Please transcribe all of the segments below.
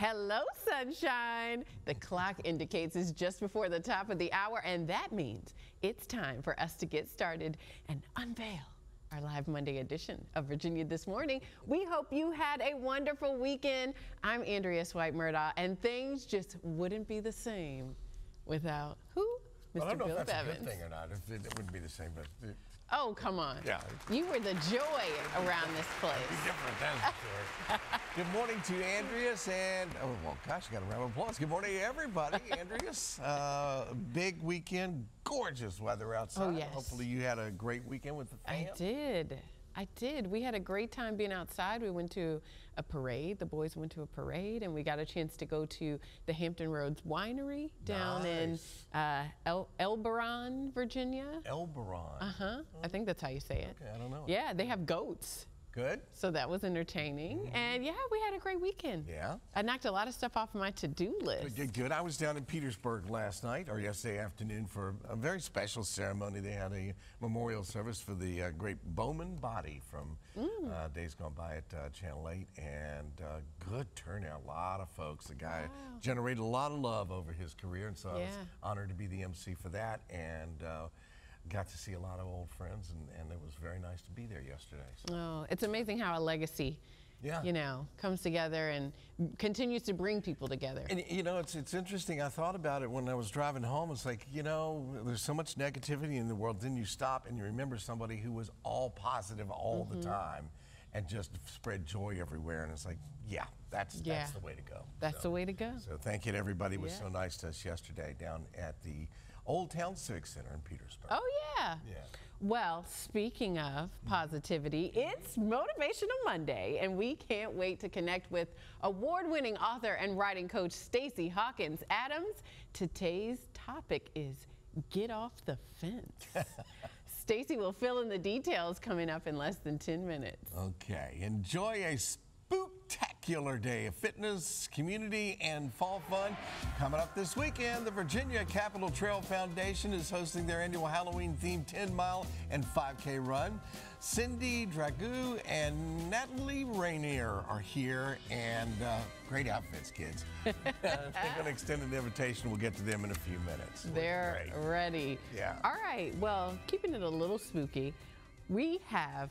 Hello, sunshine. The clock indicates it's just before the top of the hour, and that means it's time for us to get started and unveil our live Monday edition of Virginia This Morning. We hope you had a wonderful weekend. I'm Andrea Swipe-Murdaugh, and things just wouldn't be the same without who? Mr. Well, I don't know Bill if that's Bevins. a good thing or not. It wouldn't be the same, but Oh, come on. Yeah. You were the joy around this place. it'd be different, that's for sure. Good morning to Andreas and, oh, well, gosh, I got a round of applause. Good morning, everybody. Andreas, big weekend, gorgeous weather outside. Oh, yes. Hopefully you had a great weekend with the fam. I did. We had a great time being outside. We went to a parade. The boys went to a parade, and we got a chance to go to the Hampton Roads Winery down in Elberon, Virginia. Elberon. Uh-huh. I think that's how you say it. Okay, I don't know. Yeah, they have goats. Good. So that was entertaining. And yeah, we had a great weekend. Yeah. I knocked a lot of stuff off my to-do list. Good. I was down in Petersburg last night, or yesterday afternoon, for a very special ceremony. They had a memorial service for the great Bowman body from days gone by at Channel 8, and good turnout. A lot of folks. The guy generated a lot of love over his career, and so I was honored to be the MC for that, and got to see a lot of old friends, and it was very nice to be there yesterday. So. Oh, it's amazing how a legacy, you know, comes together and continues to bring people together. And you know, it's interesting. I thought about it when I was driving home. It's like, you know, there's so much negativity in the world. Then you stop and you remember somebody who was all positive all the time and just spread joy everywhere. And it's like, yeah, that's the way to go. That's the way to go. So thank you to everybody. It was so nice to us yesterday down at the Old Town Civic Center in Petersburg. Oh, yeah. Well, speaking of positivity, it's Motivational Monday, and we can't wait to connect with award-winning author and writing coach Stacey Hawkins Adams. Today's topic is get off the fence. Stacey will fill in the details coming up in less than 10 minutes. Okay. Enjoy a spooktacular day of fitness, community, and fall fun. Coming up this weekend, the Virginia Capitol Trail Foundation is hosting their annual Halloween-themed 10-mile and 5K run. Cindy Dragoo and Natalie Rainier are here, and great outfits, kids. They're going to extend an invitation. We'll get to them in a few minutes. They're ready. Yeah. All right. Well, keeping it a little spooky, we have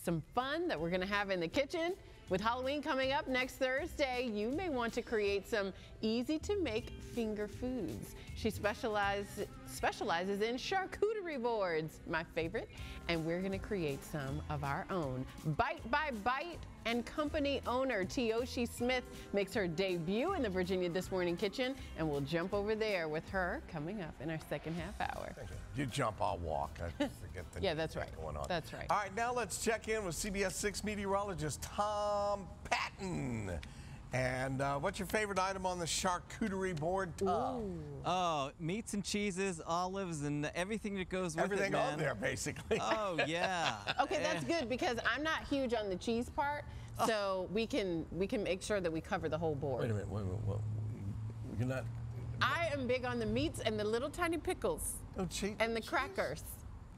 some fun that we're going to have in the kitchen. With Halloween coming up next Thursday, you may want to create some easy-to-make finger foods. She specializes in charcuterie boards, my favorite, and we're going to create some of our own. Bite by Bite and company owner Tioshi Smith makes her debut in the Virginia This Morning kitchen, and we'll jump over there with her coming up in our second half hour. You jump, I'll walk. I forget the that's right. Going on. That's right. All right, now let's check in with CBS 6 meteorologist Tom Patton. And what's your favorite item on the charcuterie board, Tom? Oh, meats and cheeses, olives, and everything that goes with Everything it, man. on there, basically. Oh, yeah. Okay, that's good because I'm not huge on the cheese part, so we can make sure that we cover the whole board. Wait a minute. You're not. I am big on the meats and the little tiny pickles and the crackers.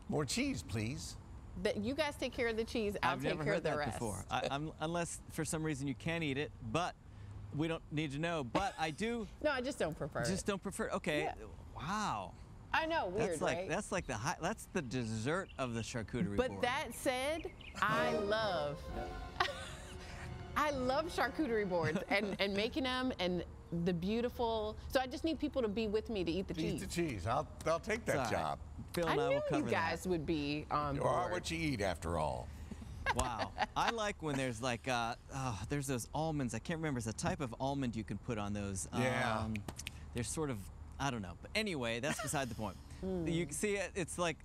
More cheese, please. That you guys take care of the cheese. I'll take care of the rest. I've never heard that before. Unless for some reason you can't eat it, but we don't need to know. But I do. No, I just don't prefer it. Just don't prefer. Okay. Yeah. Wow. I know, weird, right? That's like that's the dessert of the charcuterie board. But board. that said, I love charcuterie boards and making them and the beautiful. So I just need people to be with me to eat the cheese. Eat the cheese. I'll take that job. Phil and I will knew cover you guys would be on board. You are what you eat, after all. Wow. I like when there's like, there's those almonds. I can't remember. It's a type of almond you can put on those. Yeah. They're sort of, I don't know. But anyway, that's beside the point. You can see it's like,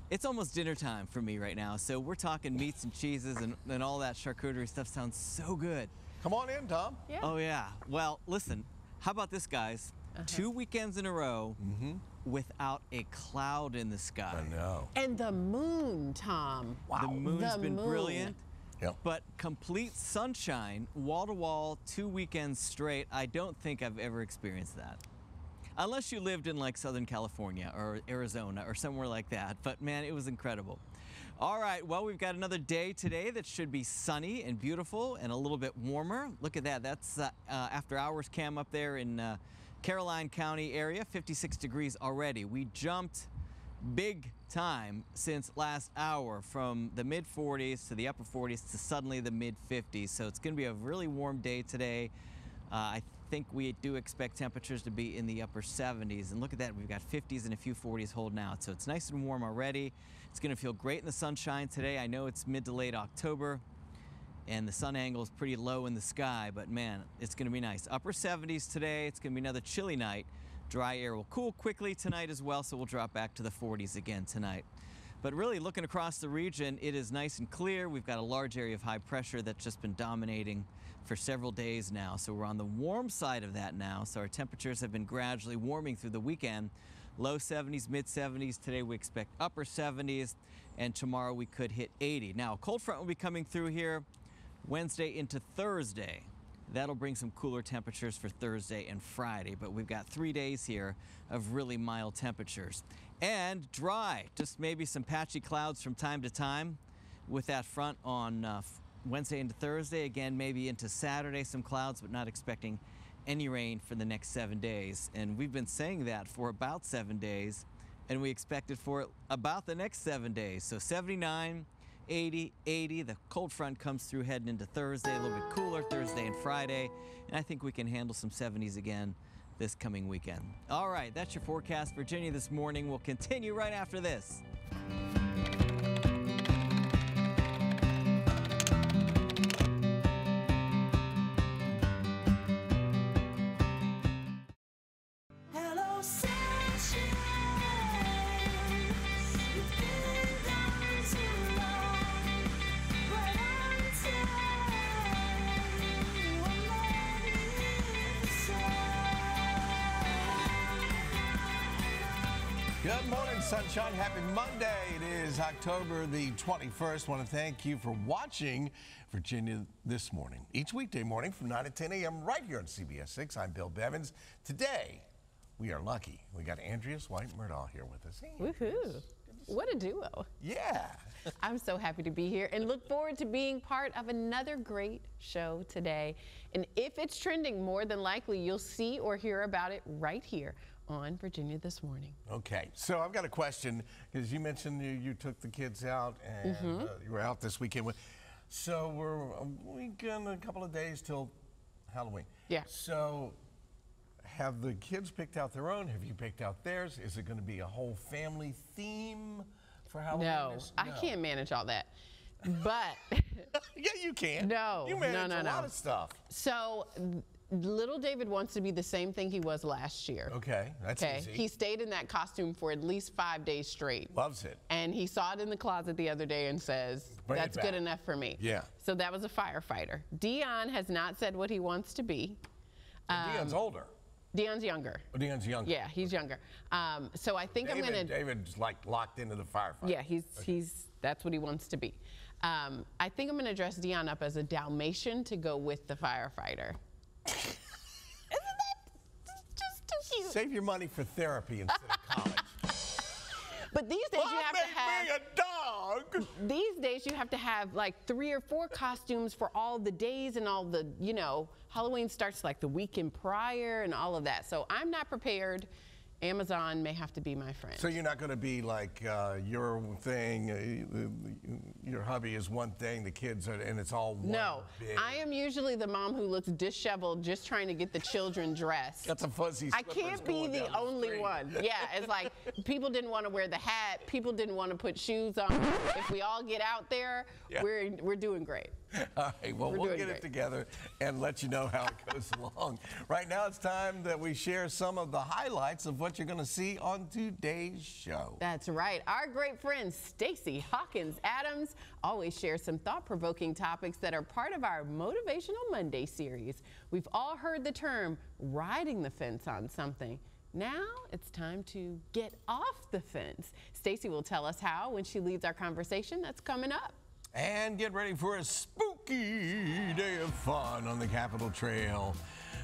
it's almost dinner time for me right now. So we're talking meats and cheeses and all that charcuterie stuff sounds so good. Come on in, Tom. Yeah. Oh, yeah. Well, listen, how about this, guys? 2 weekends in a row without a cloud in the sky. I know. And the moon, Tom. Wow. The moon's been brilliant. Yep. But complete sunshine, wall-to-wall, 2 weekends straight. I don't think I've ever experienced that. Unless you lived in like Southern California or Arizona or somewhere like that. But man, it was incredible. All right, well, we've got another day today that should be sunny and beautiful and a little bit warmer. Look at that. That's after hours cam up there in Caroline County area, 56 degrees already. We jumped big time since last hour from the mid 40s to the upper 40s to suddenly the mid 50s. So it's going to be a really warm day today. I think we do expect temperatures to be in the upper 70s. And look at that, we've got 50s and a few 40s holding out. So it's nice and warm already. It's going to feel great in the sunshine today. I know it's mid to late October and the sun angle is pretty low in the sky, but man, it's going to be nice. Upper 70s today. It's going to be another chilly night. Dry air will cool quickly tonight as well, so we'll drop back to the 40s again tonight. But really, looking across the region, it is nice and clear. We've got a large area of high pressure that's just been dominating for several days now. So we're on the warm side of that now. So our temperatures have been gradually warming through the weekend. Low 70s, mid 70s. Today we expect upper 70s, and tomorrow we could hit 80. Now, a cold front will be coming through here Wednesday into Thursday. That'll bring some cooler temperatures for Thursday and Friday, but we've got 3 days here of really mild temperatures. And dry, just maybe some patchy clouds from time to time with that front on Wednesday into Thursday. Again, maybe into Saturday, some clouds, but not expecting any rain for the next 7 days. And we've been saying that for about 7 days, and we expect it for about the next 7 days. So 79, 80, 80. The cold front comes through heading into Thursday, a little bit cooler Thursday and Friday, and I think we can handle some 70s again this coming weekend. All right, that's your forecast, Virginia, this morning. We'll continue right after this. Good morning, sunshine. Happy Monday. It is October the 21st. I want to thank you for watching Virginia This Morning. Each weekday morning from 9 to 10 a.m. right here on CBS 6. I'm Bill Bevins. Today, we are lucky. We got Andreas White-Murdaugh here with us. Hey, Woohoo. What a duo. Yeah. I'm so happy to be here and look forward to being part of another great show today. And if it's trending, more than likely you'll see or hear about it right here on Virginia This Morning. Okay, so I've got a question, because you mentioned you took the kids out and you were out this weekend. So we're a week and a couple of days till Halloween. Yeah. So have the kids picked out their own? Have you picked out theirs? Is it going to be a whole family theme for Halloween? No, I can't manage all that. But yeah, you can. No, you manage no. a lot of stuff. So little David wants to be the same thing he was last year. Okay, that's easy. He stayed in that costume for at least 5 days straight. Loves it. And he saw it in the closet the other day and says, Bring that's good enough for me. Yeah. So that was a firefighter. Dion has not said what he wants to be. Dion's older. Dion's younger. Oh, Dion's younger. Yeah, he's younger. So I think I'm gonna. David's like locked into the firefighter. Yeah, that's what he wants to be. I think I'm gonna dress Dion up as a Dalmatian to go with the firefighter. Isn't that just too cute? Save your money for therapy instead of college. But these days you have to have. Make me a dog. These days you have to have like 3 or 4 costumes for all the days and all the, Halloween starts like the weekend prior and all of that. So I'm not prepared. Amazon may have to be my friend. So you're not going to be like your thing, your hubby is one thing, the kids are, and it's all one. No, big. I am usually the mom who looks disheveled just trying to get the children dressed. Got some fuzzy I can't be the only one. Yeah, it's like people didn't want to wear the hat, people didn't want to put shoes on. If we all get out there, we're doing great. All right, well, we'll get it together and let you know how it goes along. Right now, it's time that we share some of the highlights of what you're going to see on today's show. That's right. Our great friend Stacy Hawkins Adams always shares some thought-provoking topics that are part of our Motivational Monday series. We've all heard the term riding the fence on something. Now it's time to get off the fence. Stacy will tell us how when she leads our conversation. That's coming up. And get ready for a spooky day of fun on the Capitol Trail.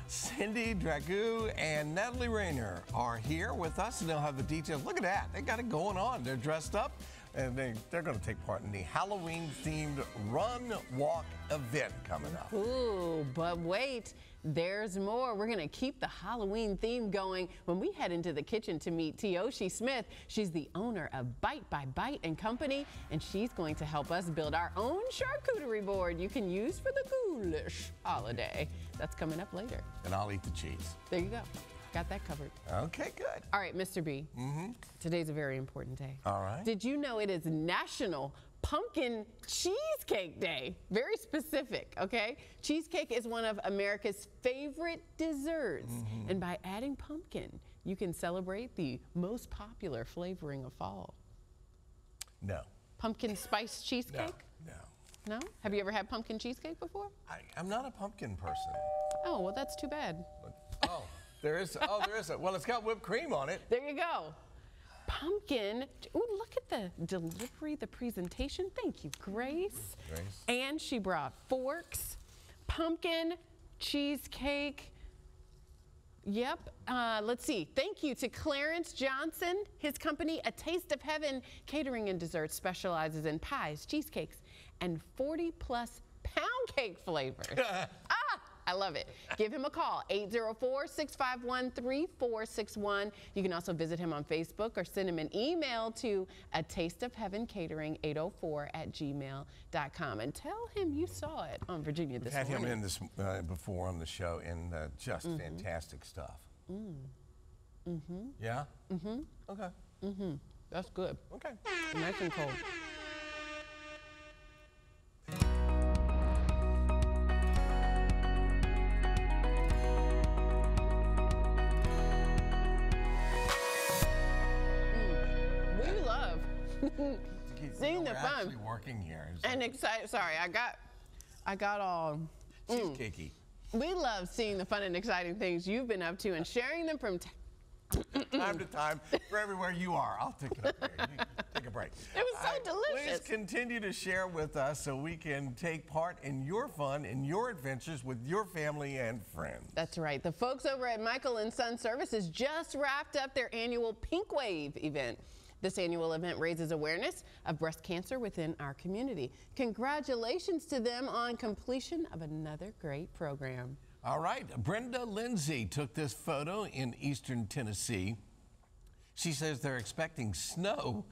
Cindy Dragoo and Natalie Rayner are here with us, and they'll have the details. Look at that. They got it going on. They're dressed up and they're going to take part in the Halloween-themed Run Walk event coming up. Ooh, but wait, there's more. We're going to keep the Halloween theme going when we head into the kitchen to meet Tioshi Smith. She's the owner of Bite by Bite and Company, and she's going to help us build our own charcuterie board you can use for the ghoulish holiday. That's coming up later. And I'll eat the cheese. There you go. Got that covered. Okay, good. All right, Mr. B. Today's a very important day. All right. Did you know it is National Pumpkin Cheesecake Day? Very specific, okay? Cheesecake is one of America's favorite desserts. And by adding pumpkin, you can celebrate the most popular flavoring of fall. No. Pumpkin spice cheesecake? No. No? Have you ever had pumpkin cheesecake before? I'm not a pumpkin person. Oh, well, that's too bad. Oh, there is. Well, it's got whipped cream on it. There you go. Pumpkin. Ooh, look at the delivery, the presentation. Thank you, Grace. And she brought forks, pumpkin, cheesecake. Yep. Let's see. Thank you to Clarence Johnson. His company, A Taste of Heaven Catering and Desserts, specializes in pies, cheesecakes, and 40-plus pound cake flavors. I love it. Give him a call, 804-651-3461. You can also visit him on Facebook or send him an email to A Taste of Heaven Catering 804@gmail.com and tell him you saw it on Virginia this morning. We've had him in this before on the show, and just fantastic stuff. Yeah? Okay. That's good. Okay. Nice and cold. Seeing the fun. Actually working here. And excited. Sorry, I got all Cheesecakey. We love seeing the fun and exciting things you've been up to and sharing them from time to time for everywhere you are. I'll take it up here. You take a break. It was so delicious. Please continue to share with us so we can take part in your fun and your adventures with your family and friends. That's right. The folks over at Michael & Son Services just wrapped up their annual Pink Wave event. This annual event raises awareness of breast cancer within our community. Congratulations to them on completion of another great program. All right, Brenda Lindsay took this photo in eastern Tennessee. She says they're expecting snow.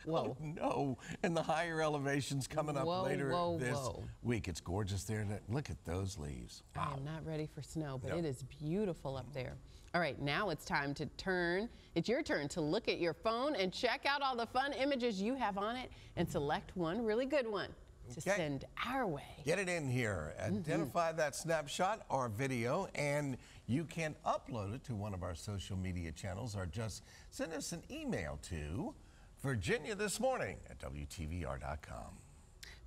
Whoa. Oh, no, and the higher elevations coming up later this week. It's gorgeous there. Look at those leaves. Wow. I am not ready for snow, but it is beautiful up there. All right, now it's time to it's your turn to look at your phone and check out all the fun images you have on it and select one really good one to send our way. Get it in here. Identify that snapshot or video, and you can upload it to one of our social media channels or just send us an email to virginiathismorning@wtvr.com.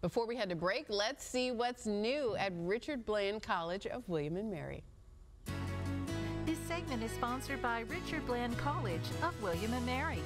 Before we head to break, let's see what's new at Richard Bland College of William and Mary. This segment is sponsored by Richard Bland College of William and Mary.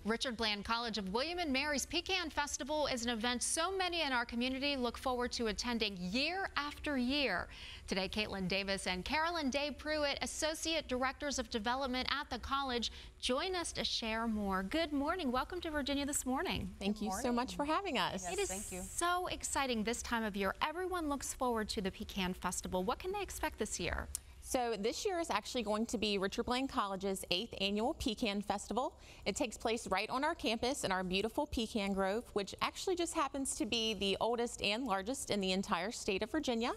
Richard Bland College of William and Mary's Pecan Festival is an event so many in our community look forward to attending year after year. Today, Caitlin Davis and Carolyn Day Pruitt, Associate Directors of Development at the college, join us to share more. Good morning. Welcome to Virginia This Morning. Thank you so much for having us. It is so exciting this time of year. Everyone looks forward to the Pecan Festival. What can they expect this year? So this year is actually going to be Richard Bland College's 8th annual Pecan Festival. It takes place right on our campus in our beautiful pecan grove, which actually just happens to be the oldest and largest in the entire state of Virginia.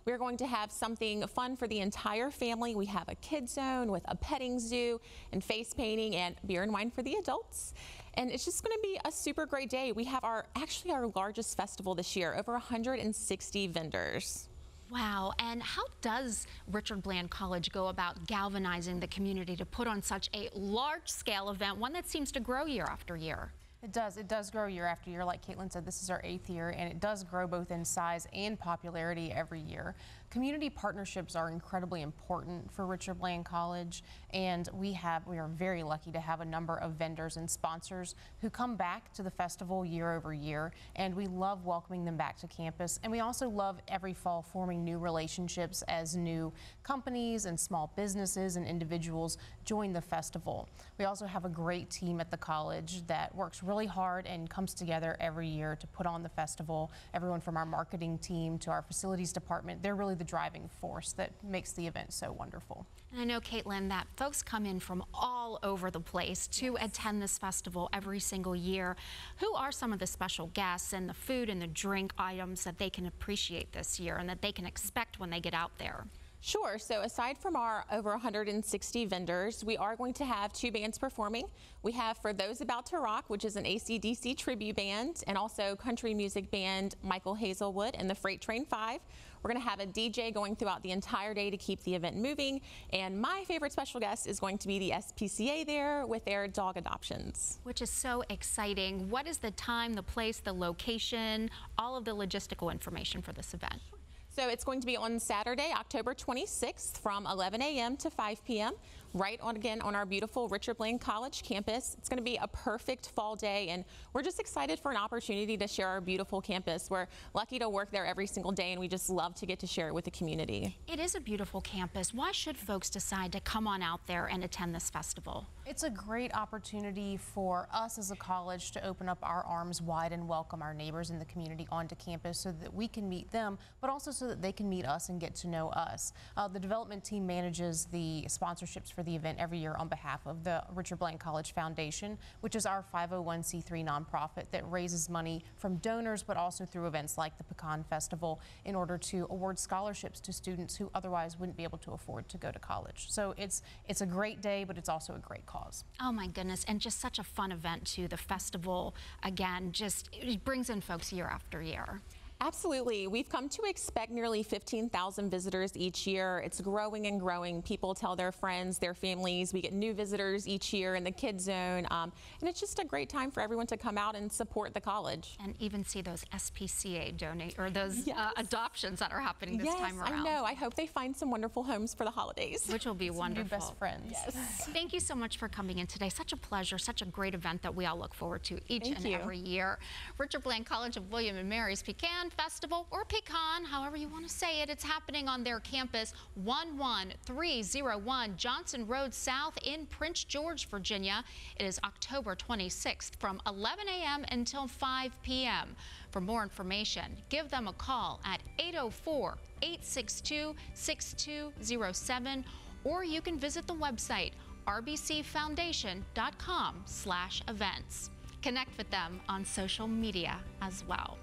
We're going to have something fun for the entire family. We have a kid zone with a petting zoo and face painting and beer and wine for the adults. And it's just going to be a super great day. We have actually our largest festival this year, over 160 vendors. Wow, and how does Richard Bland College go about galvanizing the community to put on such a large-scale event, one that seems to grow year after year? It does grow year after year. Like Caitlin said, this is our 8th year, and it does grow both in size and popularity every year. Community partnerships are incredibly important for Richard Bland College, and we are very lucky to have a number of vendors and sponsors who come back to the festival year over year, and we love welcoming them back to campus. And we also love every fall forming new relationships as new companies and small businesses and individuals join the festival. We also have a great team at the college that works really hard and comes together every year to put on the festival. Everyone from our marketing team to our facilities department, they're really the driving force that makes the event so wonderful. And I know, Caitlin, that folks come in from all over the place to attend this festival every single year. Who are some of the special guests and the food and the drink items that they can appreciate this year and that they can expect when they get out there? Sure. So aside from our over 160 vendors, we are going to have 2 bands performing. We have For Those About to Rock, which is an AC/DC tribute band, and also country music band Michael Hazelwood and the Freight Train 5. We're going to have a DJ going throughout the entire day to keep the event moving. And my favorite special guest is going to be the SPCA there with their dog adoptions. Which is so exciting. What is the time, the place, the location, all of the logistical information for this event? So it's going to be on Saturday, October 26th from 11 a.m. to 5 p.m. right on our beautiful Richard Bland College campus. It's going to be a perfect fall day, and we're just excited for an opportunity to share our beautiful campus. We're lucky to work there every single day, and we just love to get to share it with the community. It is a beautiful campus. Why should folks decide to come on out there and attend this festival? It's a great opportunity for us as a college to open up our arms wide and welcome our neighbors in the community onto campus so that we can meet them, but also so that they can meet us and get to know us. The development team manages the sponsorships for the event every year on behalf of the Richard Bland College Foundation, which is our 501c3 nonprofit that raises money from donors, but also through events like the Pecan Festival in order to award scholarships to students who otherwise wouldn't be able to afford to go to college. So it's a great day, but it's also a great cause. Oh my goodness, and just such a fun event too. The festival, again, just it brings in folks year after year. Absolutely. We've come to expect nearly 15,000 visitors each year. It's growing and growing. People tell their friends, their families. We get new visitors each year in the Kids Zone. And it's just a great time for everyone to come out and support the college. And even see those SPCA donate or those Yes. Adoptions that are happening this time around. I know. I hope they find some wonderful homes for the holidays. Which will be wonderful. New best friends. Yes. Thank you so much for coming in today. Such a pleasure, such a great event that we all look forward to each and every year. Richard Bland College of William and Mary's Pecan Festival, or Pecan, however you want to say it. It's happening on their campus, 11301 Johnson Road South in Prince George, Virginia. It is October 26th from 11 a.m. until 5 p.m. For more information, give them a call at 804-862-6207, or you can visit the website rbcfoundation.com/events. Connect with them on social media as well.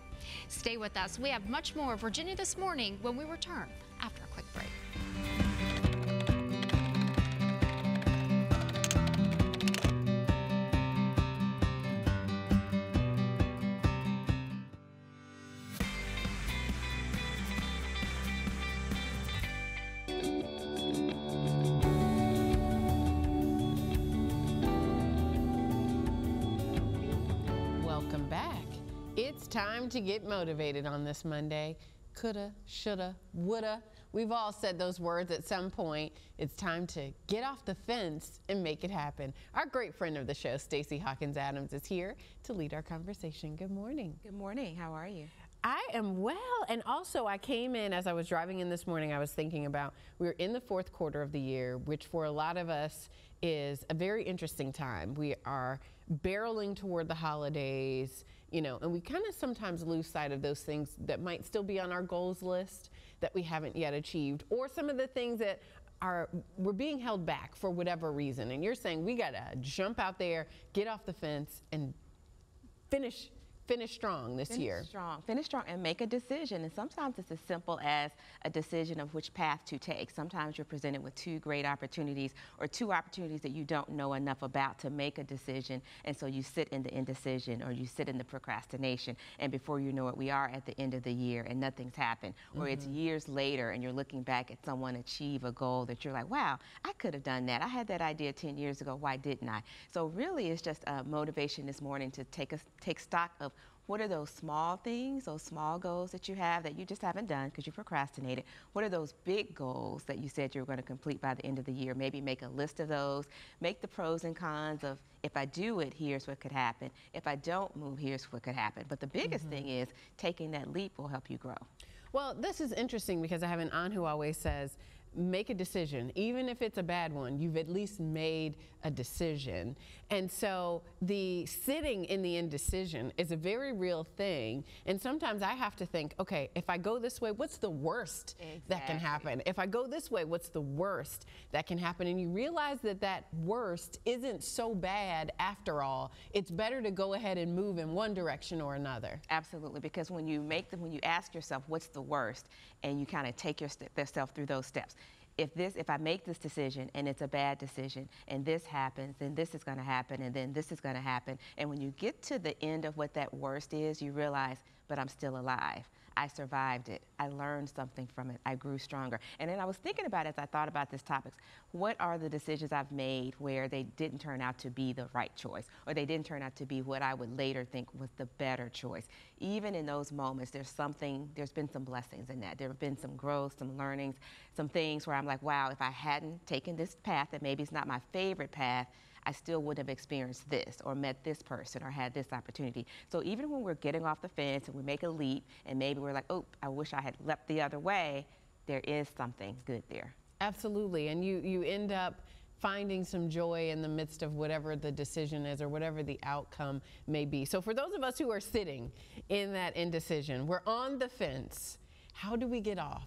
Stay with us. We have much more Virginia This Morning when we return after a quick break. Welcome back. It's time to get motivated on this Monday. Coulda, shoulda, woulda. We've all said those words at some point. It's time to get off the fence and make it happen. Our great friend of the show, Stacey Hawkins-Adams, is here to lead our conversation. Good morning. Good morning. How are you? I am well, and also I came in as I was driving in this morning. I was thinking about we're in the fourth quarter of the year, which for a lot of us is a very interesting time. We are barreling toward the holidays, you know, and we kind of sometimes lose sight of those things that might still be on our goals list that we haven't yet achieved, or some of the things that we're being held back for whatever reason. And you're saying we got to jump out there, get off the fence, and finish strong this year. Finish strong and make a decision. And sometimes it's as simple as a decision of which path to take. Sometimes you're presented with two great opportunities or two opportunities that you don't know enough about to make a decision. And so you sit in the indecision or you sit in the procrastination. And before you know it, we are at the end of the year and nothing's happened. Or it's years later and you're looking back at someone achieve a goal that you're like, wow, I could have done that. I had that idea 10 years ago. Why didn't I? So really it's just a motivation this morning to take stock of what are those small things, those small goals that you have that you just haven't done because you procrastinated? What are those big goals that you said you were going to complete by the end of the year? Maybe make a list of those. Make the pros and cons of, if I do it, here's what could happen. If I don't move, here's what could happen. But the biggest thing is taking that leap will help you grow. Well, this is interesting because I have an aunt who always says, make a decision. Even if it's a bad one, you've at least made a decision. And so the sitting in the indecision is a very real thing. And sometimes I have to think, okay, if I go this way, what's the worst that can happen? If I go this way, what's the worst that can happen? And you realize that that worst isn't so bad after all. It's better to go ahead and move in one direction or another. Absolutely, because when you ask yourself what's the worst, and you kind of take yourself through those steps. If I make this decision and it's a bad decision and this happens, then this is going to happen and then this is going to happen. And when you get to the end of what that worst is, you realize, but I'm still alive. I survived it. I learned something from it. I grew stronger. And then I was thinking about, as I thought about this topic, what are the decisions I've made where they didn't turn out to be the right choice, or they didn't turn out to be what I would later think was the better choice? Even in those moments, there's been some blessings in that. There have been some growth, some learnings, some things where I'm like, wow, if I hadn't taken this path that maybe is not my favorite path, I still wouldn't have experienced this or met this person or had this opportunity. So even when we're getting off the fence and we make a leap and maybe we're like, oh, I wish I had leapt the other way, there is something good there. Absolutely. And you end up finding some joy in the midst of whatever the decision is or whatever the outcome may be. So for those of us who are sitting in that indecision, we're on the fence, how do we get off?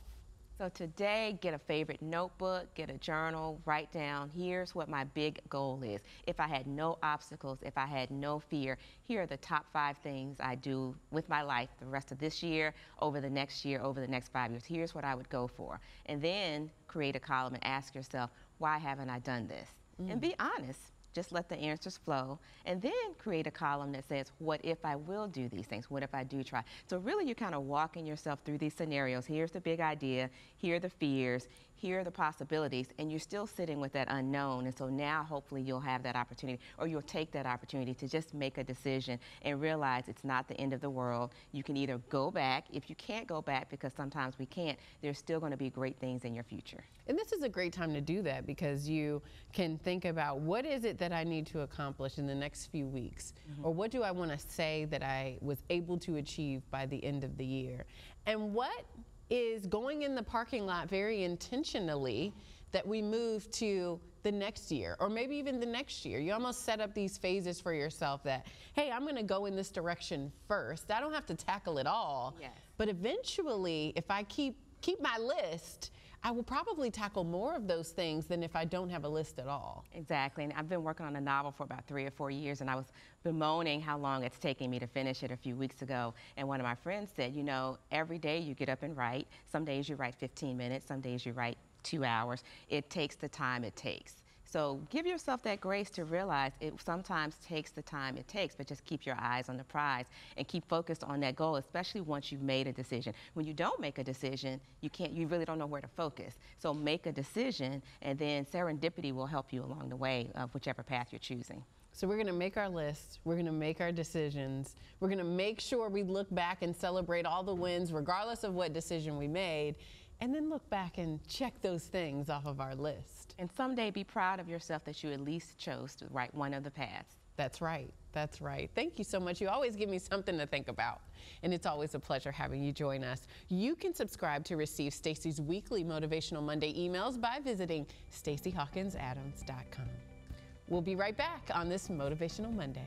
So today, get a favorite notebook, get a journal, write down, here's what my big goal is. If I had no obstacles, if I had no fear, here are the top 5 things I do with my life the rest of this year, over the next 5 years. Here's what I would go for. And then create a column and ask yourself, why haven't I done this? And be honest. Just let the answers flow, and then create a column that says, what if I will do these things? What if I do try? So really you're kind of walking yourself through these scenarios. Here's the big idea, here are the fears, here are the possibilities, and you're still sitting with that unknown. And so now hopefully you'll have that opportunity, or you'll take that opportunity to just make a decision and realize it's not the end of the world. You can either go back. If you can't go back, because sometimes we can't, there's still going to be great things in your future. And this is a great time to do that because you can think about, what is it that I need to accomplish in the next few weeks? Or what do I want to say that I was able to achieve by the end of the year? And what is going in the parking lot very intentionally that we move to the next year, or maybe even the next year? You almost set up these phases for yourself that, hey, I'm going to go in this direction first. I don't have to tackle it all. Yes. But eventually, if I keep my list, I will probably tackle more of those things than if I don't have a list at all. Exactly, and I've been working on a novel for about 3 or 4 years, and I was bemoaning how long it's taking me to finish it a few weeks ago. And one of my friends said, you know, every day you get up and write. Some days you write 15 minutes, some days you write 2 hours. It takes the time it takes. So give yourself that grace to realize it sometimes takes the time it takes, but just keep your eyes on the prize and keep focused on that goal, especially once you've made a decision. When you don't make a decision, you really don't know where to focus. So make a decision, and then serendipity will help you along the way of whichever path you're choosing. So we're going to make our list, we're going to make our decisions, we're going to make sure we look back and celebrate all the wins regardless of what decision we made, and then look back and check those things off of our list. And someday be proud of yourself that you at least chose to write one of the paths. That's right. That's right. Thank you so much. You always give me something to think about, and it's always a pleasure having you join us. You can subscribe to receive Stacey's weekly Motivational Monday emails by visiting StaceyHawkinsAdams.com. We'll be right back on this Motivational Monday.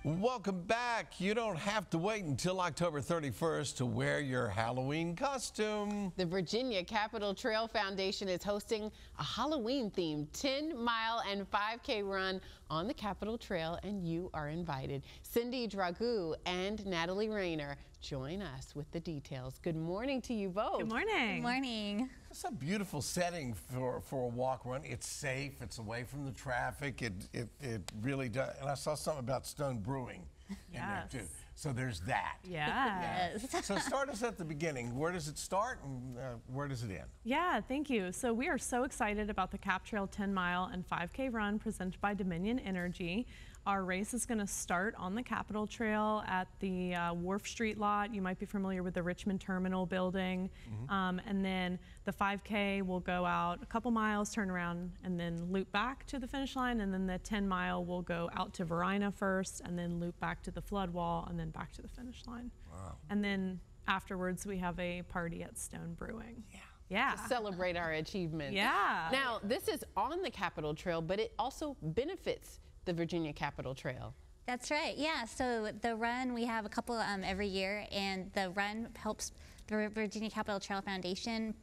Welcome back. You don't have to wait until October 31st to wear your Halloween costume. The Virginia Capitol Trail Foundation is hosting a Halloween-themed 10-mile and 5K run on the Capitol Trail, and you are invited. Cindy Dragoo and Natalie Rayner join us with the details. Good morning to you both. Good morning. Good morning. It's a beautiful setting for a walk run. It's safe. It's away from the traffic. It really does. And I saw something about Stone Brewing in there too. Yes. So there's that. Yes. So start us at the beginning. Where does it start and where does it end? Yeah, thank you. So we are so excited about the Cap Trail 10 mile and 5K run presented by Dominion Energy. Our race is going to start on the Capitol Trail at the Wharf Street lot. You might be familiar with the Richmond Terminal building. And then the 5K will go out a couple miles, turn around, and then loop back to the finish line. And then the 10 mile will go out to Verina first, and then loop back to the flood wall, and then back to the finish line. Wow. And then afterwards, we have a party at Stone Brewing. Yeah. To celebrate our achievements. Yeah. Now, this is on the Capitol Trail, but it also benefits the Virginia Capitol Trail. That's right, yeah. So the run, we have a couple every year, and the run helps the Virginia Capitol Trail Foundation.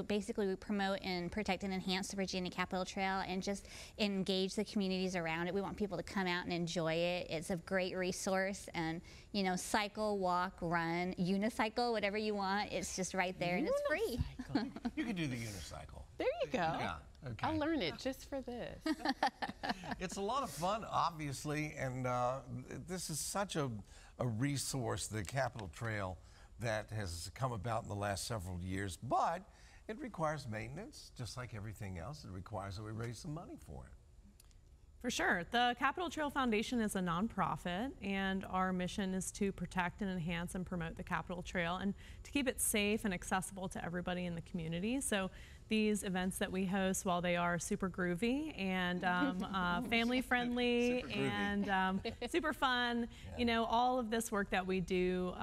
Basically, we promote and protect and enhance the Virginia Capitol Trail and just engage the communities around it. We want people to come out and enjoy it. It's a great resource, and you know, cycle, walk, run, unicycle, whatever you want. It's just right there, and it's free. You can do the unicycle. There you go. Yeah. Okay. I'll learn it just for this. It's a lot of fun, obviously, and this is such a resource, the Capitol Trail, that has come about in the last several years, but it requires maintenance, just like everything else. It requires that we raise some money for it. For sure. The Capitol Trail Foundation is a nonprofit, and our mission is to protect and enhance and promote the Capitol Trail and to keep it safe and accessible to everybody in the community. So these events that we host, while they are super groovy and family friendly and super fun, you know, all of this work that we do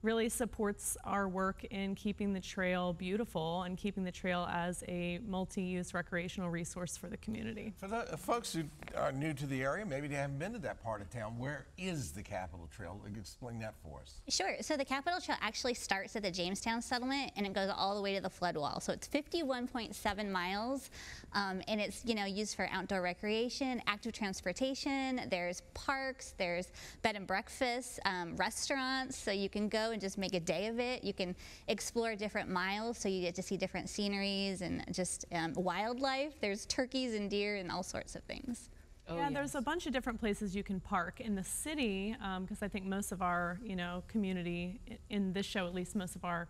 really supports our work in keeping the trail beautiful and keeping the trail as a multi-use recreational resource for the community. For the folks who are new to the area, maybe they haven't been to that part of town, where is the Capitol Trail? Explain that for us. Sure. So the Capitol Trail actually starts at the Jamestown settlement, and it goes all the way to the flood wall. So it's 51.7 miles, and it's, you know, used for outdoor recreation, active transportation. There's parks, there's bed and breakfast, restaurants, so you can go and just make a day of it. You can explore different miles, so you get to see different sceneries and just wildlife. There's turkeys and deer and all sorts of things. Oh, yeah, yes. There's a bunch of different places you can park in the city, because I think most of our, you know, community in this show, at least most of our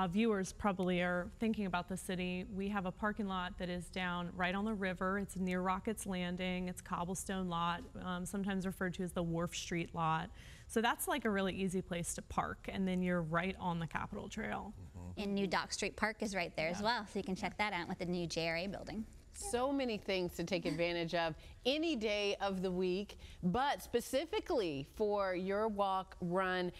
viewers probably are thinking about the city. We have a parking lot that is down right on the river. It's near Rockets Landing. It's a cobblestone lot, sometimes referred to as the Wharf Street lot. So that's like a really easy place to park, and then you're right on the Capitol Trail. And New Dock Street Park is right there as well, so you can check that out with the new JRA building. So many things to take advantage of any day of the week, but specifically for your walk, run,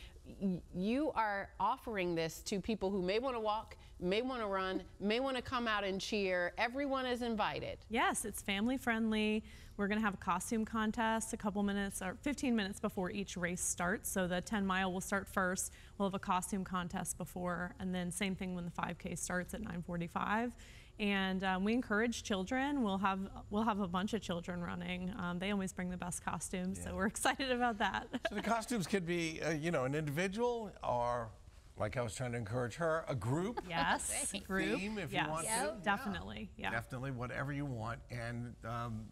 you are offering this to people who may want to walk, may want to run, may want to come out and cheer. Everyone is invited. Yes, it's family friendly. We're going to have a costume contest a couple minutes or 15 minutes before each race starts. So the 10 mile will start first. We'll have a costume contest before, and then same thing when the 5K starts at 9:45. And we encourage children. We'll have a bunch of children running. They always bring the best costumes, so we're excited about that. So the costumes could be, you know, an individual, or like I was trying to encourage her, a group. Yes, group. Theme if yes. you want to. Definitely, yeah. Definitely, whatever you want, and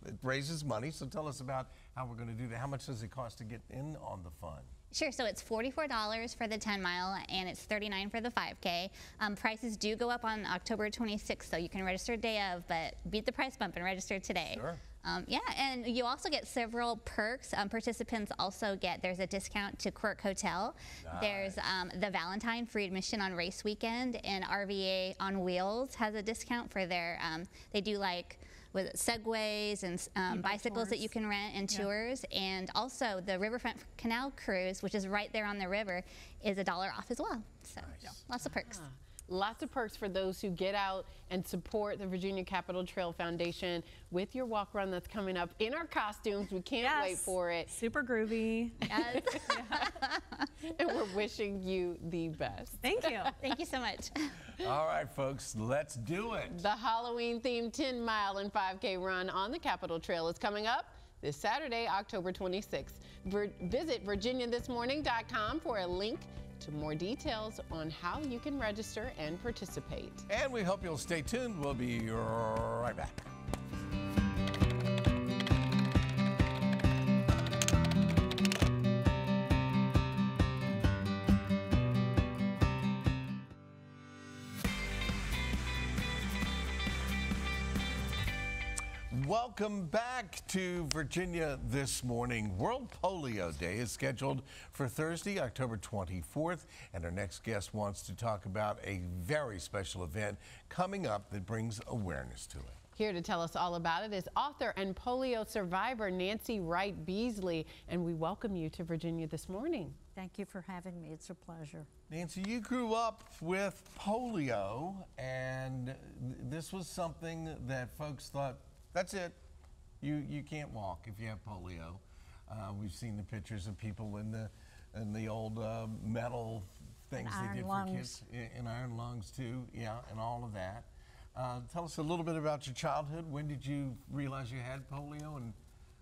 it raises money. So tell us about how we're going to do that. How much does it cost to get in on the fun? Sure, so it's $44 for the 10 mile and it's $39 for the 5K. Prices do go up on October 26th, so you can register day of, but beat the price bump and register today. Sure. Yeah, and you also get several perks. Participants also get, there's a discount to Quirk Hotel. Nice. There's the Valentine free admission on race weekend, and RVA on Wheels has a discount for their, they do like, with segways and bicycles that you can rent and tours, and also the Riverfront Canal Cruise, which is right there on the river, is $1 off as well. So lots of perks. Lots of perks for those who get out and support the Virginia Capitol Trail Foundation with your walk run that's coming up in our costumes. We can't wait for it. Super groovy. Yes. And we're wishing you the best. Thank you. Thank you so much. All right, folks, let's do it. The Halloween-themed 10-mile and 5K run on the Capitol Trail is coming up this Saturday, October 26th. Visit virginiathismorning.com for a link to more details on how you can register and participate. And we hope you'll stay tuned. We'll be right back. welcome back to Virginia This Morning. World Polio Day is scheduled for Thursday, October 24th, and our next guest wants to talk about a very special event coming up that brings awareness to it. Here to tell us all about it is author and polio survivor Nancy Wright Beasley, and we welcome you to Virginia This Morning. Thank you for having me. It's a pleasure. Nancy, you grew up with polio, and this was something that folks thought, that's it. You can't walk if you have polio. We've seen the pictures of people in the old metal things they did for kids. In iron lungs too, yeah, and all of that. Tell us a little bit about your childhood. When did you realize you had polio? And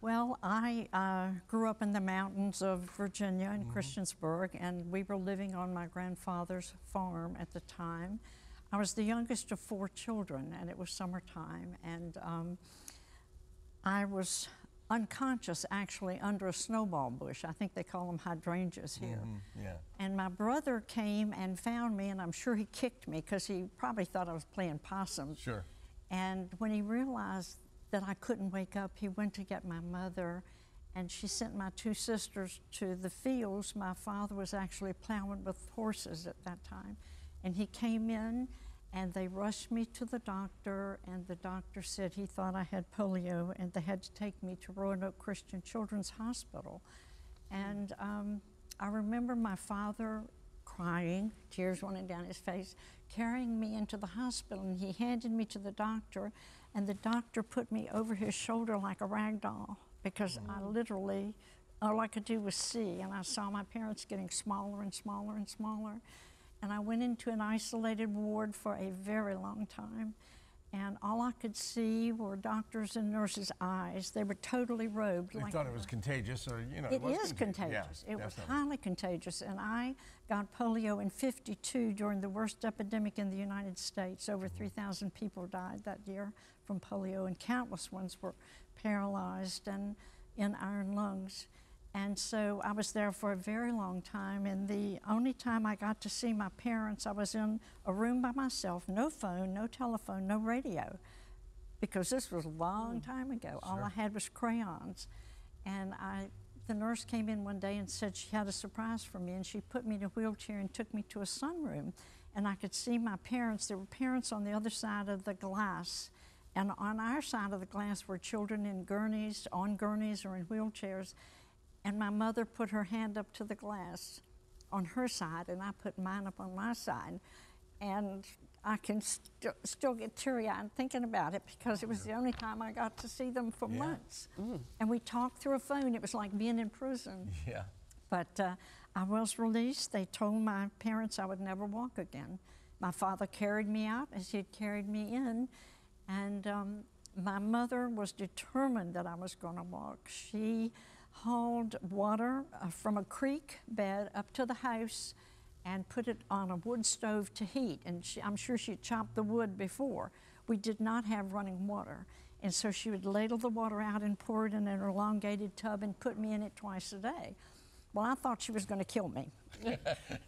well, I grew up in the mountains of Virginia in Christiansburg, and we were living on my grandfather's farm at the time. I was the youngest of 4 children, and it was summertime, and I was unconscious actually under a snowball bush. I think they call them hydrangeas here. Yeah. And my brother came and found me, and I'm sure he kicked me because he probably thought I was playing possum. Sure. And when he realized that I couldn't wake up, he went to get my mother, and she sent my 2 sisters to the fields. My father was actually plowing with horses at that time. And he came in, and they rushed me to the doctor, and the doctor said he thought I had polio, and they had to take me to Roanoke Christian Children's Hospital. And I remember my father crying, tears running down his face, carrying me into the hospital, and he handed me to the doctor, and the doctor put me over his shoulder like a rag doll, because I literally, all I could do was see, and I saw my parents getting smaller and smaller and smaller. And I went into an isolated ward for a very long time, and all I could see were doctors' and nurses' eyes. They were totally robed. They thought it was contagious, or you know. It is contagious. Yeah, it was highly contagious, and I got polio in '52 during the worst epidemic in the United States. Over 3,000 people died that year from polio, and countless ones were paralyzed and in iron lungs. And so I was there for a very long time, and the only time I got to see my parents, I was in a room by myself, no phone, no telephone, no radio, because this was a long time ago. All I had was crayons. And the nurse came in one day and said she had a surprise for me, and she put me in a wheelchair and took me to a sunroom. And I could see my parents. There were parents on the other side of the glass, and on our side of the glass were children in gurneys, on gurneys or in wheelchairs. And my mother put her hand up to the glass on her side, and I put mine up on my side. And I can still get teary-eyed thinking about it, because it was the only time I got to see them for months. And we talked through a phone. It was like being in prison. Yeah. But I was released. They told my parents I would never walk again. My father carried me out as he had carried me in, and my mother was determined that I was going to walk. She hauled water from a creek bed up to the house and put it on a wood stove to heat. And I'm sure she chopped the wood before. We did not have running water. And so she would ladle the water out and pour it in an elongated tub and put me in it twice a day. Well, I thought she was going to kill me.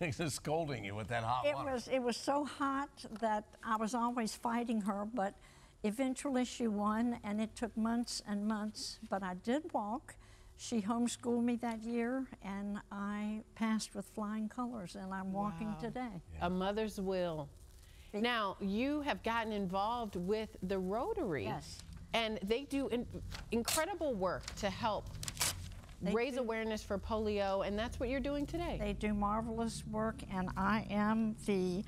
Just scolding you with that hot water. It was so hot that I was always fighting her, but eventually she won, and it took months and months, but I did walk. She homeschooled me that year, and I passed with flying colors, and I'm walking today. A mother's will. Now, you have gotten involved with the Rotary. Yes. And they do incredible work to help raise awareness for polio, and that's what you're doing today. They do marvelous work, and I am the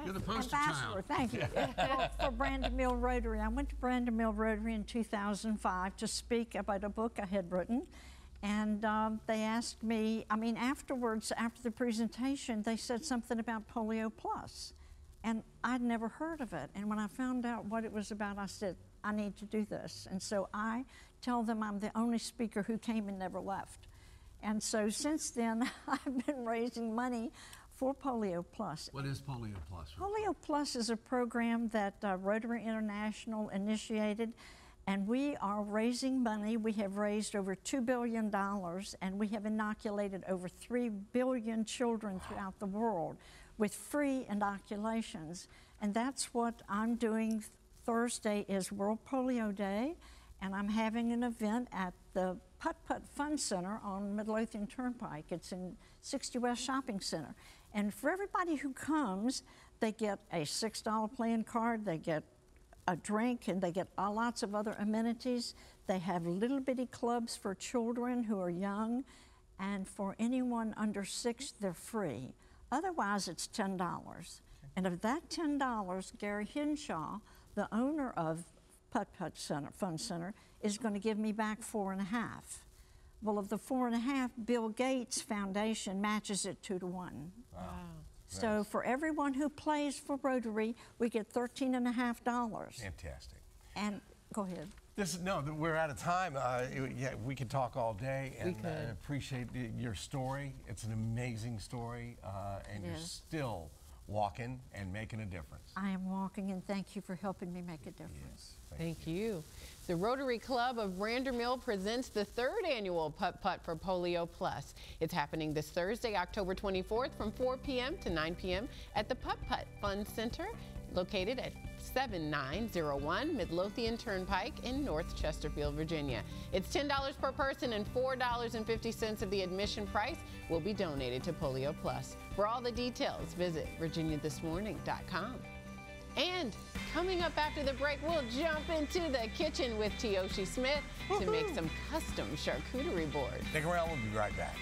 You're the poster child. Thank you. for Brandon Mill Rotary. I went to Brandon Mill Rotary in 2005 to speak about a book I had written, and they asked me, afterwards, after the presentation, they said something about Polio Plus, and I'd never heard of it. And when I found out what it was about, I said, I need to do this. And so I tell them I'm the only speaker who came and never left. And so since then, I've been raising money for Polio Plus. What is Polio Plus? Polio Plus is a program that Rotary International initiated, and we are raising money. We have raised over $2 billion, and we have inoculated over 3 billion children throughout the world with free inoculations. And that's what I'm doing Thursday is World Polio Day, and I'm having an event at the Putt Putt Fun Center on Midlothian Turnpike. It's in 60 West Shopping Center. And for everybody who comes, they get a $6 playing card, they get a drink, and they get lots of other amenities. They have little bitty clubs for children who are young, and for anyone under 6, they're free. Otherwise, it's $10. And of that $10, Gary Henshaw, the owner of Putt Putt Fun Center, is going to give me back 4.5. Well, of the 4.5, Bill Gates Foundation matches it 2 to 1. Wow. So Nice. for everyone who plays for Rotary, we get $13.5. Fantastic. And go ahead. We're out of time. Yeah, we could talk all day, and could. I appreciate your story. It's an amazing story, and you're still walking and making a difference. I am walking, and thank you for helping me make a difference. Yes, Thank you. The Rotary Club of Randermill presents the 3rd annual Putt Putt for Polio Plus. It's happening this Thursday, October 24th from 4 p.m. to 9 p.m. at the Putt Putt Fun Center, located at 7901 Midlothian Turnpike in North Chesterfield, Virginia. It's $10 per person, and $4.50 of the admission price will be donated to Polio Plus. For all the details, visit virginiathismorning.com. And coming up after the break, we'll jump into the kitchen with Tioshi Smith to make some custom charcuterie boards. Stick around, we'll be right back.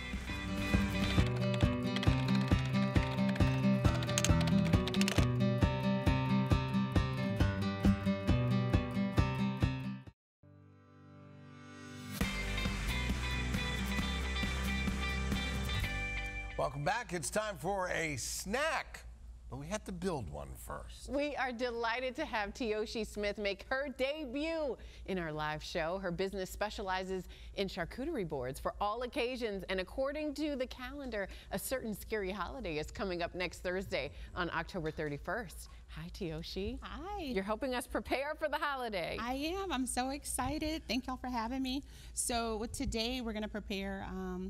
Welcome back. It's time for a snack, but we have to build one first. We are delighted to have Tioshi Smith make her debut in our live show. Her business specializes in charcuterie boards for all occasions, and according to the calendar, a certain scary holiday is coming up next Thursday on October 31st. Hi, Tioshi. Hi. You're helping us prepare for the holiday. I am. I'm so excited. Thank y'all for having me. So today we're going to prepare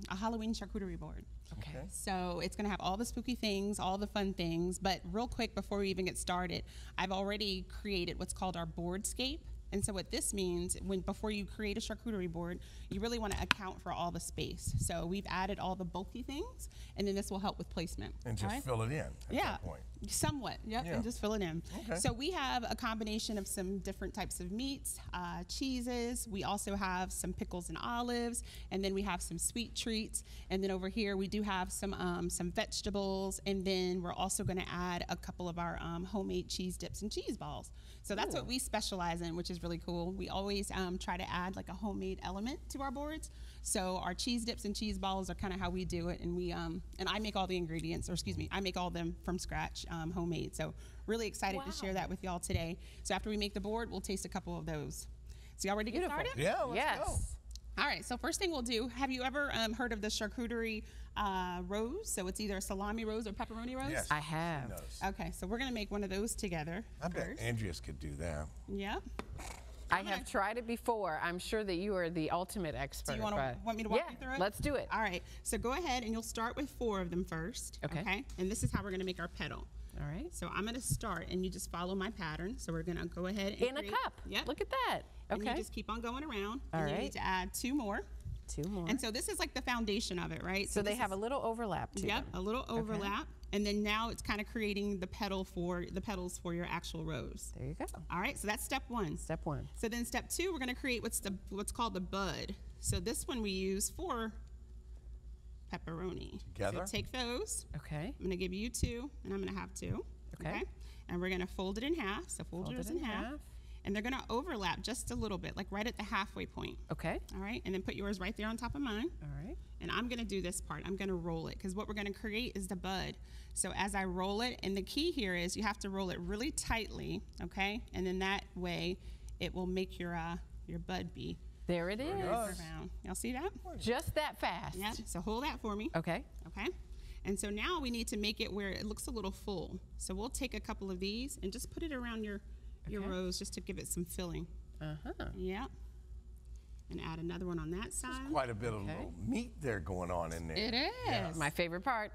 a Halloween charcuterie board. Okay. So it's going to have all the spooky things, all the fun things. But real quick, before we even get started, I've already created what's called our boardscape. And so what this means, before you create a charcuterie board, you really want to account for all the space. So we've added all the bulky things, and then this will help with placement. And just fill it in at that point. Somewhat, yep, Yeah. and just fill it in. Okay. So we have a combination of some different types of meats, cheeses. We also have some pickles and olives, and then we have some sweet treats. And then over here we do have some vegetables, and then we're also going to add a couple of our homemade cheese dips and cheese balls. So that's what we specialize in, which is really cool. We always try to add like a homemade element to our boards. So our cheese dips and cheese balls are kind of how we do it, and we and I make all the ingredients, or excuse me, I make all of them from scratch, homemade. So really excited to share that with y'all today. So after we make the board, we'll taste a couple of those. So y'all ready to get started? Yeah, let's go. All right, so first thing we'll do, have you ever heard of the charcuterie rose? So it's either a salami rose or pepperoni rose? Yes. I have. Okay, so we're gonna make one of those together. I bet Andreas could do that. Yep. I have tried it before. I'm sure that you are the ultimate expert. Do you want me to walk you through it? Let's do it. All right, so go ahead and you'll start with 4 of them first. Okay. And this is how we're gonna make our petal. All right. So I'm gonna start, and you just follow my pattern. So we're gonna go ahead and In a cup. Yep. Look at that. And you Okay. just keep on going around. All and you right. need to add 2 more. 2 more. And so this is like the foundation of it, right? So they this have is- a little overlap to Yep, them. a little overlap. And then now it's kind of creating the petals for your actual rose. There you go. All right, so that's step 1. Step 1. So then step 2, we're gonna create what's called the bud. So this one we use for pepperoni. Together? So take those. Okay. I'm gonna give you 2, and I'm gonna have 2. Okay. And we're gonna fold it in half. So fold yours in half. And they're gonna overlap just a little bit, like right at the halfway point. Okay. All right, and then put yours right there on top of mine. All right. And I'm gonna do this part. I'm gonna roll it, because what we're gonna create is the bud. So as I roll it, and the key here is you have to roll it really tightly, okay? And then that way, it will make your bud be There it is. around. Y'all see that? Just that fast. Yeah, so hold that for me. Okay. Okay. And so now we need to make it where it looks a little full. So we'll take a couple of these and just put it around your rose, just to give it some filling. Uh-huh. Yeah. And add another one on that side. Quite a bit of little meat there going on in there. It is. Yes. My favorite part.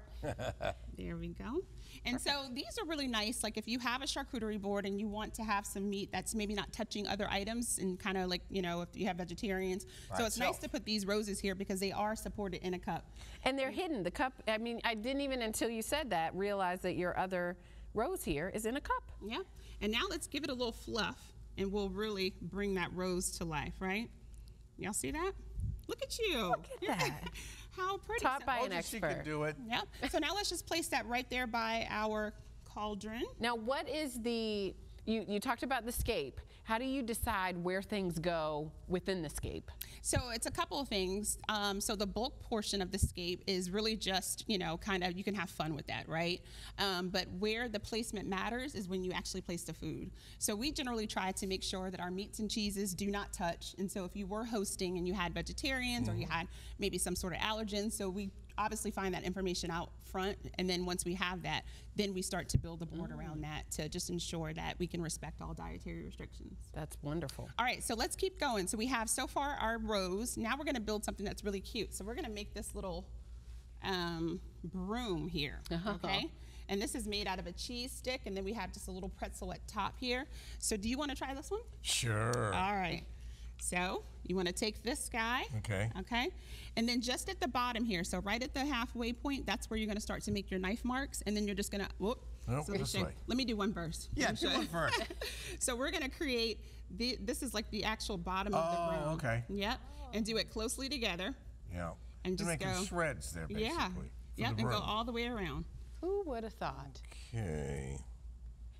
There we go. And so these are really nice. Like if you have a charcuterie board and you want to have some meat that's maybe not touching other items and kind of like, you know, if you have vegetarians. So it's nice to put these roses here because they are supported in a cup. And they're hidden. The cup, I mean, I didn't even until you said that realize that your other rose here is in a cup. Yeah. And now let's give it a little fluff and we'll really bring that rose to life, right? Y'all see that? Look at you. Look at that. How pretty. Taught by an She could expert. do it. Yep. So now let's just place that right there by our cauldron. Now, what is the, you talked about the scape. How do you decide where things go within the scape? So it's a couple of things. So the bulk portion of the scape is really just, you know, kind of, you can have fun with that, right? But where the placement matters is when you actually place the food. So we generally try to make sure that our meats and cheeses do not touch. And so if you were hosting and you had vegetarians or you had maybe some sort of allergens, so we obviously find that information out front, and then once we have that, then we start to build a board around that to just ensure that we can respect all dietary restrictions. That's wonderful. All right, so let's keep going. So we have so far our rose. Now we're gonna build something that's really cute. So we're gonna make this little broom here, okay? And this is made out of a cheese stick, and then we have just a little pretzel at top here. So do you wanna try this one? Sure. All right. So you want to take this guy, Okay. and then just at the bottom here, so right at the halfway point, that's where you're going to start to make your knife marks, and then you're just going to, whoop. Nope, so this way. Let me do one first. Yeah, do one first. So we're going to create, this is like the actual bottom of the broom. Okay. Yep, and do it closely together. Yeah. And just You're making go. shreds there, basically. Yeah. for Yep, the and go broom. all the way around. Who would have thought? Okay.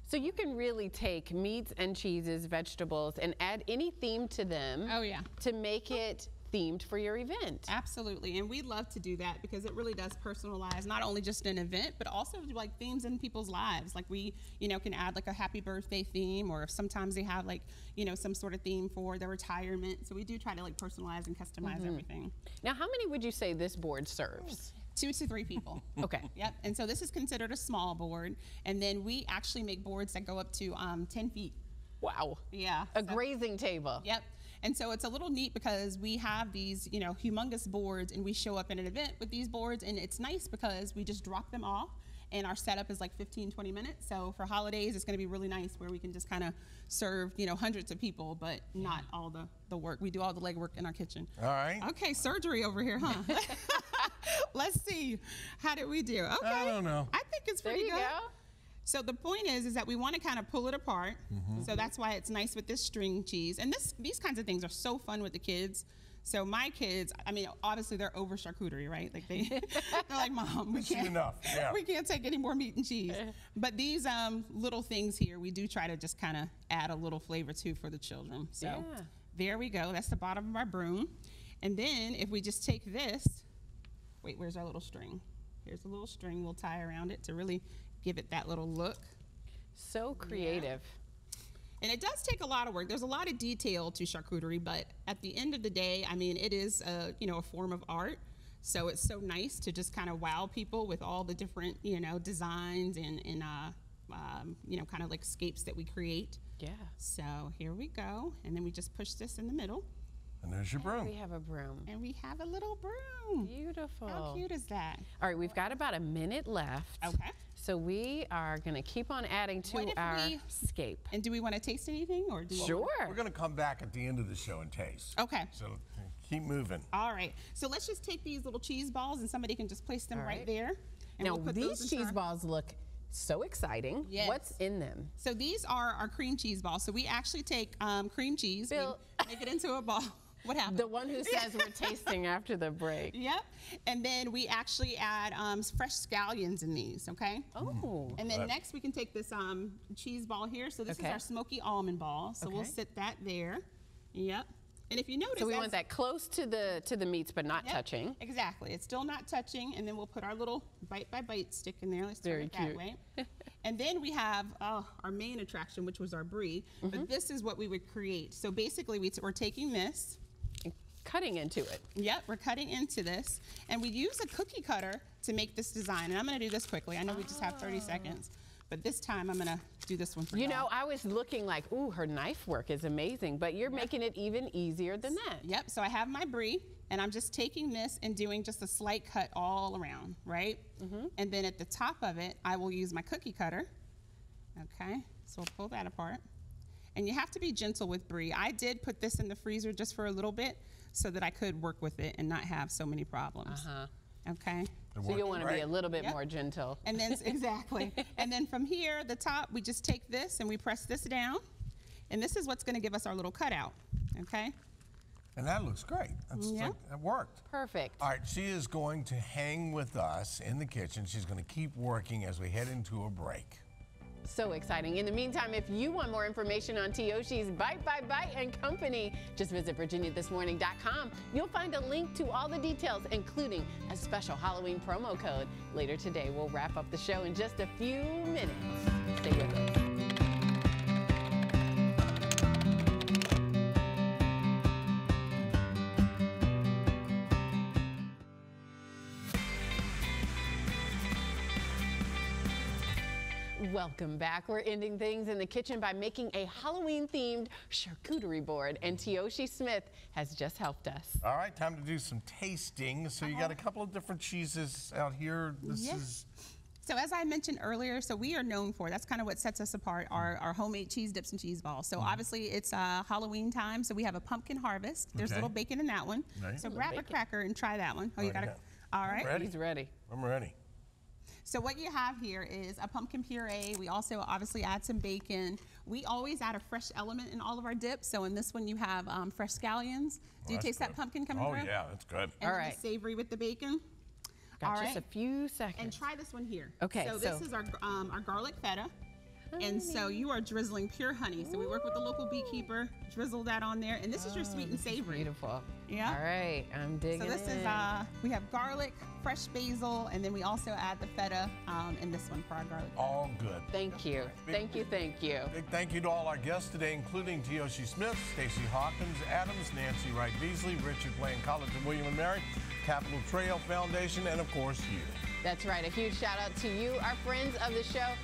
So you can really take meats and cheeses, vegetables, and add any theme to them. Oh, yeah. To make it themed for your event. Absolutely, and we love to do that because it really does personalize not only just an event, but also like themes in people's lives. Like we, you know, can add like a happy birthday theme, or if sometimes they have like, you know, some sort of theme for their retirement. So we do try to like personalize and customize everything. Now, how many would you say this board serves? 2 to 3 people. Okay. Yep, and so this is considered a small board, and then we actually make boards that go up to 10 feet. Wow. Yeah. A grazing table. Yep. And so it's a little neat because we have these, you know, humongous boards, and we show up at an event with these boards, and it's nice because we just drop them off, and our setup is like 15, 20 minutes. So for holidays, it's going to be really nice where we can just kind of serve, you know, hundreds of people, but not all the work. We do all the legwork in our kitchen. All right. Okay, surgery over here, huh? Let's see. How did we do? Okay. I don't know. I think it's pretty good. There you go. So the point is that we want to kind of pull it apart. So that's why it's nice with this string cheese. And these kinds of things are so fun with the kids. So my kids, I mean, obviously they're over charcuterie, right? Like they're like, Mom, we can't, enough. Yeah. we can't take any more meat and cheese. But these little things here, we do try to just kind of add a little flavor to for the children. So there we go. That's the bottom of our broom. And then if we just take this, wait, where's our little string? Here's a little string we'll tie around it to really give it that little look. So creative. And it does take a lot of work. There's a lot of detail to charcuterie, but at the end of the day, I mean, it is a, you know, a form of art. So it's so nice to just kind of wow people with all the different, you know, designs and you know, kind of like scapes that we create. Yeah. So here we go. And then we just push this in the middle. And there's your broom. We have a broom. And we have a little broom. Beautiful. How cute is that? All right, we've got about a minute left. Okay. So we are going to keep on adding to our scape. And do we want to taste anything, or do Sure. We're going to come back at the end of the show and taste. Okay. So keep moving. All right. So let's just take these little cheese balls, and somebody can just place them right there. And Now, we'll put these those into cheese balls look so exciting. Yes. What's in them? So these are our cream cheese balls. So we actually take cream cheese, we Bill. make it into a ball. What happened? The one who says we're tasting after the break. Yep. And then we actually add fresh scallions in these, okay? Oh. And then next we can take this cheese ball here. So this is our smoky almond ball. So we'll sit that there. Yep. And if you notice, so we want that close to the meats, but not touching. Exactly. It's still not touching. And then we'll put our little bite by bite stick in there. Let's turn it that way. And then we have our main attraction, which was our brie. But this is what we would create. So basically, we're taking this. Cutting into it. Yep, we're cutting into this. And we use a cookie cutter to make this design. And I'm going to do this quickly. I know we just have 30 seconds. But this time I'm gonna do this one for You y'all. know, I was looking like, ooh, her knife work is amazing, but you're making it even easier than that. Yep, so I have my brie, and I'm just taking this and doing just a slight cut all around, right? And then at the top of it, I will use my cookie cutter. Okay, so we'll pull that apart. And you have to be gentle with brie. I did put this in the freezer just for a little bit so that I could work with it and not have so many problems. Okay. So you'll want to be a little bit more gentle. And then, exactly. And then from here, the top, we just take this and we press this down. And this is what's going to give us our little cutout. Okay. And that looks great. That's like, that worked. Perfect. All right, she is going to hang with us in the kitchen. She's going to keep working as we head into a break. So exciting. In the meantime, if you want more information on Tiyoshi's Bite by Bite and Company, just visit virginiathismorning.com. You'll find a link to all the details, including a special Halloween promo code. Later today, we'll wrap up the show in just a few minutes. Stay with us. Welcome back. We're ending things in the kitchen by making a Halloween-themed charcuterie board, and Tiyoshi Smith has just helped us. All right, time to do some tasting. So you got a couple of different cheeses out here. This is... So as I mentioned earlier, so we are known for, that's kind of what sets us apart, our homemade cheese dips and cheese balls. So obviously it's Halloween time, so we have a pumpkin harvest. There's a little bacon in that one. Nice. So grab a cracker and try that one. Oh, you got it? All right. Ready? He's ready. I'm ready. So what you have here is a pumpkin puree. We also obviously add some bacon. We always add a fresh element in all of our dips. So in this one you have fresh scallions. Do you taste that pumpkin coming through? Oh yeah, that's good. And then the savory with the bacon. Got just a few seconds. And try this one here. Okay. So this is our garlic feta. And so you are drizzling pure honey. So we work with the local beekeeper, drizzle that on there. And this is your sweet and savory. Beautiful. Yeah. All right, I'm digging So this is, we have garlic, fresh basil, and then we also add the feta in this one for our garlic. All good. Thank you. Thank you, thank you. Big thank you to all our guests today, including Tiyoshi Smith, Stacy Hawkins, Adams, Nancy Wright Beasley, Richard Blaine College of William & Mary, Capital Trail Foundation, and of course you. That's right. A huge shout out to you, our friends of the show.